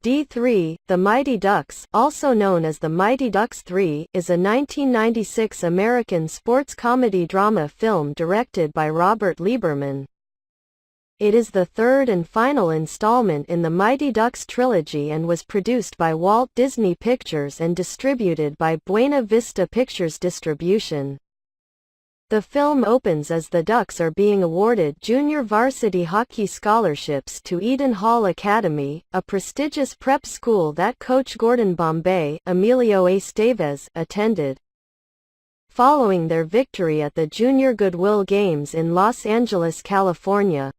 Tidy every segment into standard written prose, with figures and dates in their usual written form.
D3, The Mighty Ducks, also known as The Mighty Ducks 3, is a 1996 American sports comedy drama film directed by Robert Lieberman. It is the third and final installment in the Mighty Ducks trilogy and was produced by Walt Disney Pictures and distributed by Buena Vista Pictures Distribution. The film opens as the Ducks are being awarded junior varsity hockey scholarships to Eden Hall Academy, a prestigious prep school that coach Gordon Bombay, Emilio Estevez, attended. Following their victory at the Junior Goodwill Games in Los Angeles, California,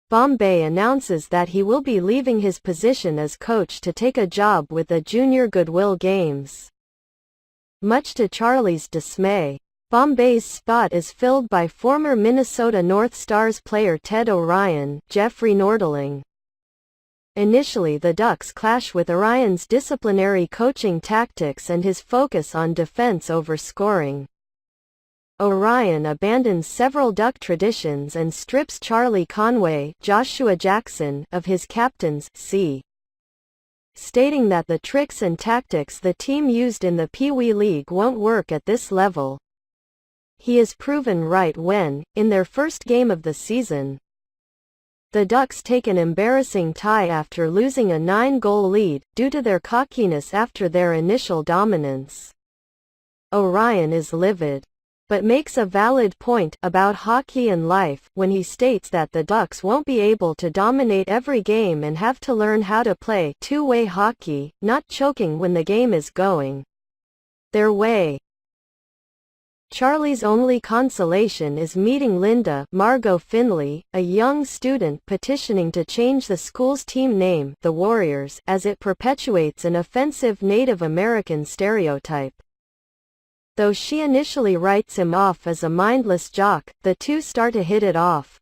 Bombay announces that he will be leaving his position as coach to take a job with the Junior Goodwill Games. Much to Charlie's dismay, Bombay's spot is filled by former Minnesota North Stars player Ted O'Ryan, Jeffrey Nordling. Initially, the Ducks clash with O'Ryan's disciplinary coaching tactics and his focus on defense over scoring. O'Ryan abandons several Duck traditions and strips Charlie Conway, Joshua Jackson, of his captain's C, stating that the tricks and tactics the team used in the Pee Wee League won't work at this level. He is proven right when, in their first game of the season, the Ducks take an embarrassing tie after losing a 9-goal lead, due to their cockiness after their initial dominance. O'Ryan is livid, but makes a valid point about hockey and life when he states that the Ducks won't be able to dominate every game and have to learn how to play two-way hockey, not choking when the game is going their way. Charlie's only consolation is meeting Linda, Margot Finley, a young student petitioning to change the school's team name, the Warriors, as it perpetuates an offensive Native American stereotype. Though she initially writes him off as a mindless jock, the two start to hit it off.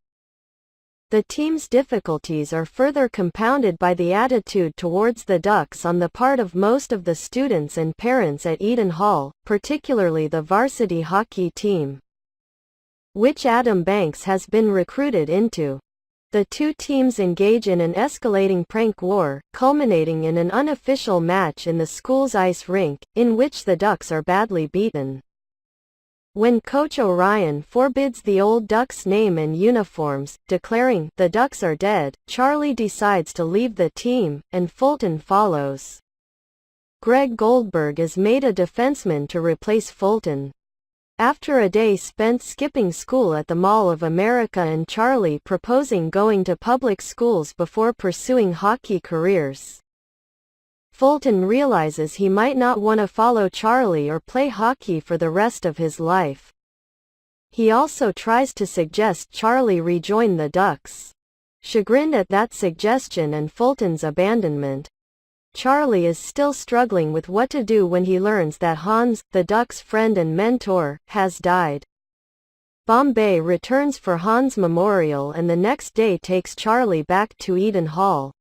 The team's difficulties are further compounded by the attitude towards the Ducks on the part of most of the students and parents at Eden Hall, particularly the varsity hockey team, which Adam Banks has been recruited into. The two teams engage in an escalating prank war, culminating in an unofficial match in the school's ice rink, in which the Ducks are badly beaten. When Coach O'Ryan forbids the old Ducks' name and uniforms, declaring, "The Ducks are dead," Charlie decides to leave the team, and Fulton follows. Greg Goldberg is made a defenseman to replace Fulton. After a day spent skipping school at the Mall of America and Charlie proposing going to public schools before pursuing hockey careers, Fulton realizes he might not want to follow Charlie or play hockey for the rest of his life. He also tries to suggest Charlie rejoin the Ducks. Chagrined at that suggestion and Fulton's abandonment, Charlie is still struggling with what to do when he learns that Hans, the Ducks' friend and mentor, has died. Bombay returns for Hans' memorial and the next day takes Charlie back to Eden Hall.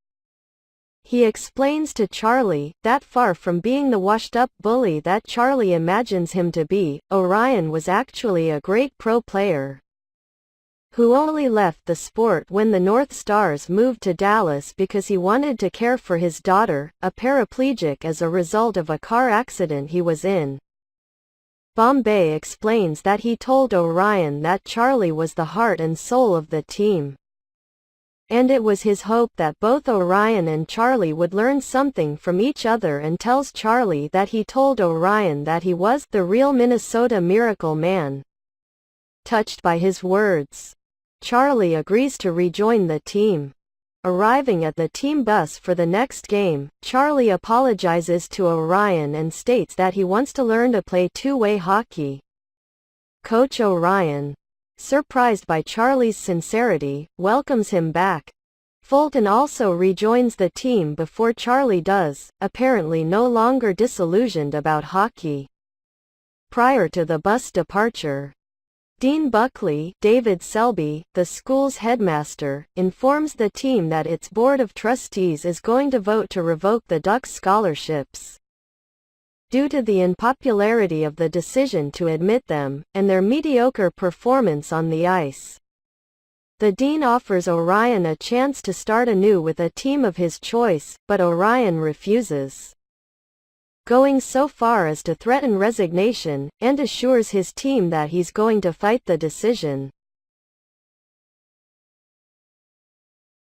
He explains to Charlie that far from being the washed-up bully that Charlie imagines him to be, O'Ryan was actually a great pro player who only left the sport when the North Stars moved to Dallas because he wanted to care for his daughter, a paraplegic as a result of a car accident he was in. Bombay explains that he told O'Ryan that Charlie was the heart and soul of the team, and it was his hope that both O'Ryan and Charlie would learn something from each other, and tells Charlie that he told O'Ryan that he was the real Minnesota Miracle Man. Touched by his words, Charlie agrees to rejoin the team. Arriving at the team bus for the next game, Charlie apologizes to O'Ryan and states that he wants to learn to play two-way hockey. Coach O'Ryan, surprised by Charlie's sincerity, welcomes him back. Fulton also rejoins the team before Charlie does, apparently no longer disillusioned about hockey. Prior to the bus departure, Dean Buckley, David Selby, the school's headmaster, informs the team that its board of trustees is going to vote to revoke the Ducks' scholarships due to the unpopularity of the decision to admit them, and their mediocre performance on the ice. The Dean offers Orion a chance to start anew with a team of his choice, but Orion refuses, going so far as to threaten resignation, and assures his team that he's going to fight the decision.